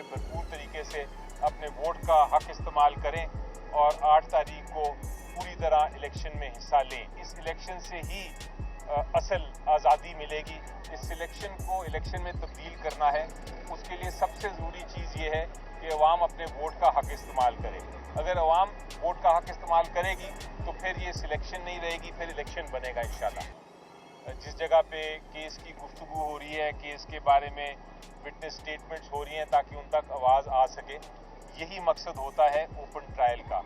कि भरपूर तरीके से अपने वोट का हक इस्तेमाल करें और 8 तारीख को पूरी तरह इलेक्शन में हिस्सा लें। इस इलेक्शन से ही असल आज़ादी मिलेगी। इस इलेक्शन को इलेक्शन में तब्दील करना है, उसके लिए सबसे ज़रूरी चीज़ ये है कि अवाम अपने वोट का हक इस्तेमाल करे। अगर अवाम वोट का हक इस्तेमाल करेगी तो फिर ये सिलेक्शन नहीं रहेगी, फिर इलेक्शन बनेगा इंशाल्लाह। जिस जगह पे केस की गुफ्तगू हो रही है, केस के बारे में विटनेस स्टेटमेंट्स हो रही हैं ताकि उन तक आवाज़ आ सके, यही मकसद होता है ओपन ट्रायल का।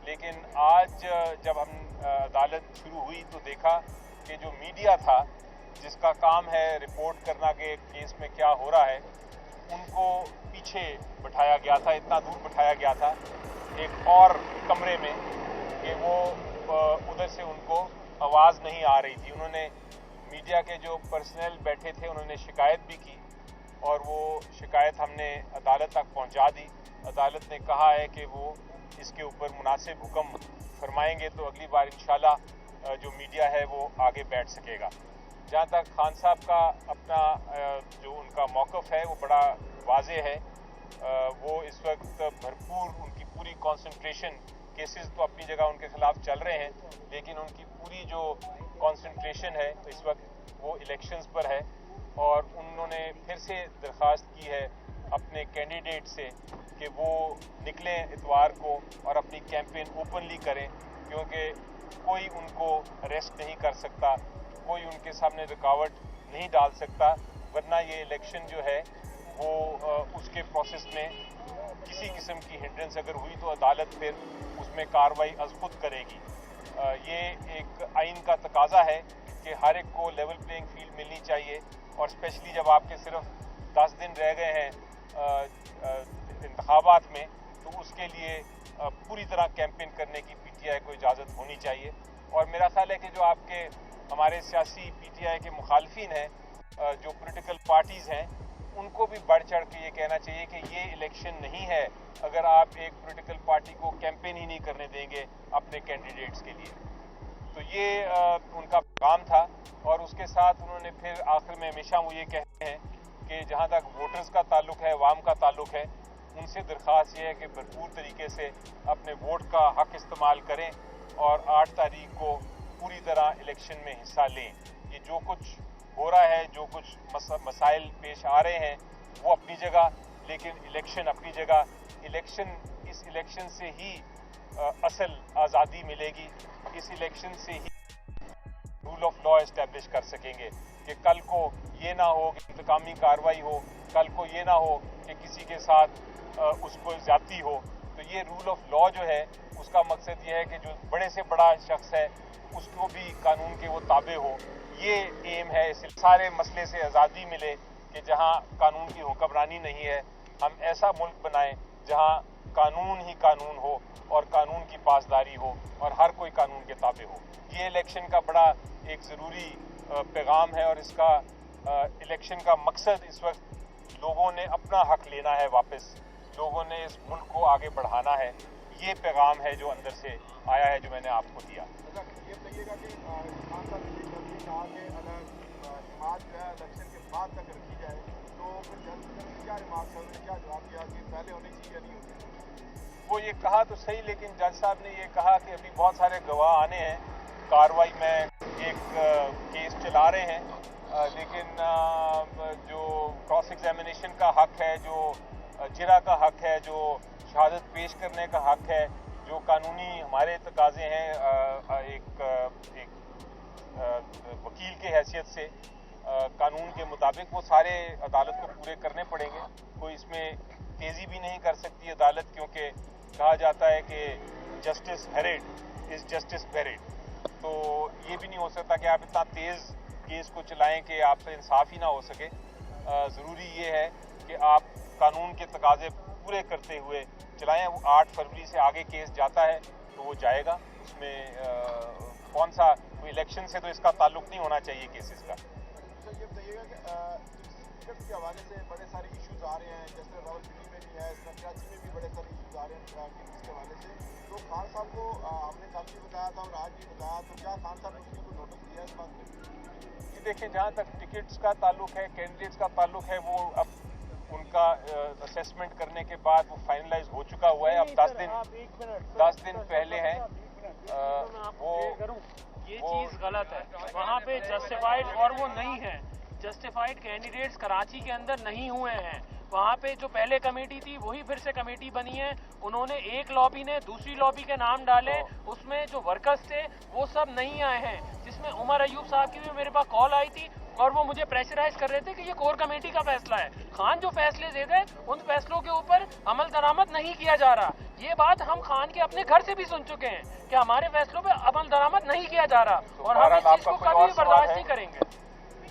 लेकिन आज जब हम अदालत शुरू हुई तो देखा कि जो मीडिया था जिसका काम है रिपोर्ट करना कि केस में क्या हो रहा है, उनको पीछे बिठाया गया था, इतना दूर बिठाया गया था एक और कमरे में कि वो उधर से उनको आवाज़ नहीं आ रही थी। उन्होंने मीडिया के जो पर्सनल बैठे थे उन्होंने शिकायत भी की और वो शिकायत हमने अदालत तक पहुंचा दी। अदालत ने कहा है कि वो इसके ऊपर मुनासिब हुक्म फरमाएंगे तो अगली बार इंशाल्लाह जो मीडिया है वो आगे बैठ सकेगा। जहाँ तक खान साहब का अपना जो उनका मौक़िफ़ है वो बड़ा वाज़े है। वो इस वक्त भरपूर उनकी पूरी कंसंट्रेशन, केसेस तो अपनी जगह उनके खिलाफ चल रहे हैं लेकिन उनकी पूरी जो कंसंट्रेशन है इस वक्त वो इलेक्शंस पर है और उन्होंने फिर से दरख्वास्त की है अपने कैंडिडेट से कि वो निकलें इतवार को और अपनी कैंपेन ओपनली करें, क्योंकि कोई उनको अरेस्ट नहीं कर सकता, कोई उनके सामने रुकावट नहीं डाल सकता, वरना ये इलेक्शन जो है वो उसके प्रोसेस में किसी किस्म की हिंड्रेंस अगर हुई तो अदालत फिर उसमें कार्रवाई अज़ खुद करेगी। ये एक आइन का तकाजा है कि हर एक को लेवल प्लेइंग फील्ड मिलनी चाहिए और स्पेशली जब आपके सिर्फ 10 दिन रह गए हैं इंतखाबात में, तो उसके लिए पूरी तरह कैंपेन करने की पीटीआई को इजाज़त होनी चाहिए। और मेरा ख्याल है कि जो आपके हमारे सियासी पीटीआई के मुखालफिन हैं, जो पॉलिटिकल पार्टीज़ हैं, उनको भी बढ़ चढ़ के ये कहना चाहिए कि ये इलेक्शन नहीं है अगर आप एक पॉलिटिकल पार्टी को कैंपेन ही नहीं करने देंगे अपने कैंडिडेट्स के लिए। तो ये उनका काम था और उसके साथ उन्होंने फिर आखिर में हमेशा वो ये कहते हैं कि जहाँ तक वोटर्स का ताल्लुक है, अवाम का ताल्लुक है, उनसे दरख्वास्त ये है कि भरपूर तरीके से अपने वोट का हक इस्तेमाल करें और 8 तारीख को पूरी तरह इलेक्शन में हिस्सा लें। ये जो कुछ हो रहा है, जो कुछ मसाइल पेश आ रहे हैं वो अपनी जगह, लेकिन इलेक्शन अपनी जगह। इस इलेक्शन से ही असल आज़ादी मिलेगी। इस इलेक्शन से ही रूल ऑफ लॉ इस्टेब्लिश कर सकेंगे कि कल को ये ना हो कि इंतकामी कार्रवाई हो, कल को ये ना हो कि किसी के साथ उसको ज़्यादती हो। तो ये रूल ऑफ लॉ जो है उसका मकसद ये है कि जो बड़े से बड़ा शख्स है उसको भी कानून के वो ताबे हो। ये एम है। इस सारे मसले से आज़ादी मिले कि जहाँ कानून की हुक्मरानी नहीं है, हम ऐसा मुल्क बनाएं जहाँ कानून ही कानून हो और कानून की पासदारी हो और हर कोई कानून के ताबे हो। ये इलेक्शन का बड़ा एक ज़रूरी पैगाम है और इसका इलेक्शन का मकसद इस वक्त लोगों ने अपना हक लेना है वापस, लोगों ने इस मुल्क को आगे बढ़ाना है। ये पैगाम है जो अंदर से आया है, जो मैंने आपको दिया। ये बताइएगा कि खान साहब ने कहा कि अगर जमात जो है इलेक्शन के बाद तक रखी जाए तो फिर जज ने क्या रिमार्क था, उन्होंने क्या जवाब दिया कि पहले होनी चाहिए या नहीं होनी चाहिए? वो ये कहा तो सही, लेकिन जज साहब ने ये कहा कि अभी बहुत सारे गवाह आने हैं, कार्रवाई में एक केस चला रहे हैं, लेकिन जो क्रॉस एग्जामिनेशन का हक है, जो जिरा का हक है, जो शहादत पेश करने का हक है, जो कानूनी हमारे तकाजे हैं एक वकील के हैसियत से कानून के मुताबिक, वो सारे अदालत को पूरे करने पड़ेंगे। कोई इसमें तेज़ी भी नहीं कर सकती अदालत, क्योंकि कहा जाता है कि justice hurried is justice buried. तो ये भी नहीं हो सकता कि आप इतना तेज़ केस को चलाएं कि आपसे इंसाफ ही ना हो सके। ज़रूरी ये है कि आप कानून के तकाजे पूरे करते हुए चलाएं। वो 8 फरवरी से आगे केस जाता है तो वो जाएगा, उसमें कौन सा कोई इलेक्शन से तो इसका ताल्लुक नहीं होना चाहिए केसेस का। तो ये बताइएगा कि टिकट के हवाले से बड़े सारे इश्यूज आ रहे हैं, जैसे रावलपिंडी में भी है, कराची में भी बड़े सारे इश्यूज आ रहे हैं टिकट्स के हवाले से। तो खान साहब को हमने कल भी बताया था और आज भी बताया, तो क्या खान साहब ने उसकी कोई नोटिस दिया इस बात में? ये देखिए, जहाँ तक टिकट्स का ताल्लुक है, कैंडिडेट्स का ताल्लुक है, वो अब उनका असेसमेंट करने के बाद वो फाइनलाइज हो चुका हुआ है। अब 10 दिन पहले है ये चीज गलत है। वहाँ पे जस्टिफाइड और वो नहीं है, जस्टिफाइड कैंडिडेट्स कराची के अंदर नहीं हुए हैं। वहाँ पे जो पहले कमेटी थी वही फिर से कमेटी बनी है। उन्होंने एक लॉबी ने दूसरी लॉबी के नाम डाले, उसमें जो वर्कर्स थे वो सब नहीं आए हैं, जिसमें उमर अयूब साहब की भी मेरे पास कॉल आई थी और वो मुझे प्रेशराइज कर रहे थे कि ये कोर कमेटी का फैसला है। खान जो फैसले दे गए उन फैसलों के ऊपर अमल दरामद नहीं किया जा रहा। ये बात हम खान के अपने घर से भी सुन चुके हैं कि हमारे फैसलों पे अमल दरामद नहीं किया जा रहा और हम इस चीज को कभी भी बर्दाश्त नहीं करेंगे।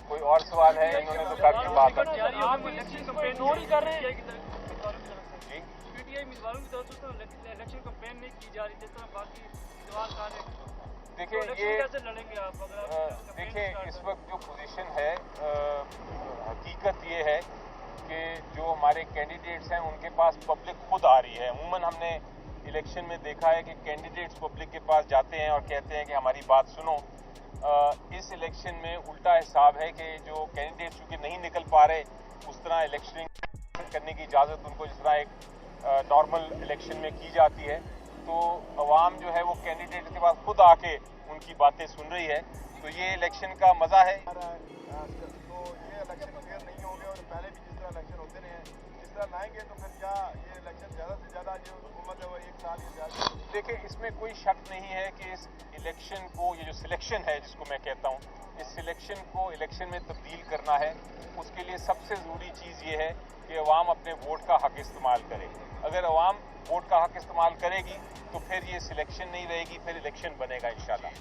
कोई और सवाल है? इन्होंने तो काफी बात आप इस चीज को इग्नोर ही कर रहे हैं। जी पीटीआई उम्मीदवारों की तरफ से इलेक्शन कैंपेन नहीं की जा रही, जिस तरह बाकी सवाल देखिए कैसे लड़ेंगे आप? देखिए इस वक्त जो पोजीशन है, हकीकत ये है कि जो हमारे कैंडिडेट्स हैं उनके पास पब्लिक खुद आ रही है। अमूमन हमने इलेक्शन में देखा है कि कैंडिडेट्स पब्लिक के पास जाते हैं और कहते हैं कि हमारी बात सुनो। इस इलेक्शन में उल्टा हिसाब है कि जो कैंडिडेट्स चूँकि नहीं निकल पा रहे, उस तरह इलेक्शनिंग करने की इजाज़त उनको जिस तरह एक नॉर्मल इलेक्शन में की जाती है, तो अवाम जो है वो कैंडिडेट के पास खुद आके उनकी बातें सुन रही है। तो ये इलेक्शन का मज़ा है। तो ये इलेक्शन क्लियर नहीं होंगे और पहले भी जिस तरह इलेक्शन होते रहे हैं जिस तरह लाएंगे, तो फिर क्या ये इलेक्शन ज़्यादा से ज़्यादा जो हुकूमत है वो एक साल या ज़्यादा? देखिए इसमें कोई शक नहीं है कि इस इलेक्शन को, ये जो सिलेक्शन है जिसको मैं कहता हूँ, इस सिलेक्शन को इलेक्शन में तब्दील करना है। उसके लिए सबसे ज़रूरी चीज़ ये है कि अवाम अपने वोट का हक इस्तेमाल करे। अगर अवाम वोट का हक इस्तेमाल करेगी तो फिर ये सिलेक्शन नहीं रहेगी, फिर इलेक्शन बनेगा इंशाल्लाह।